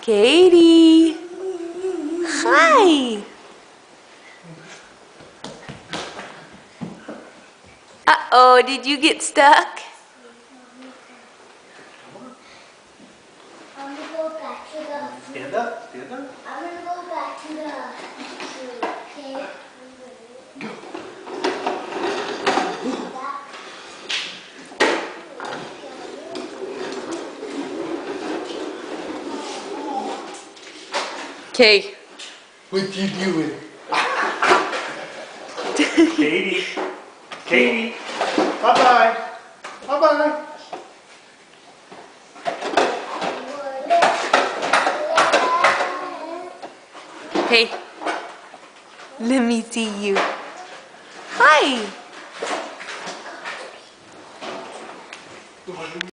Katie. Hi. Uh-oh, did you get stuck? I'm gonna go back to the... Stand up, stand up. I'm gonna go back to the... Okay. Go. Okay. What you doing? Katie. Katie. Bye-bye. Bye-bye. Hey, let me see you. Hi.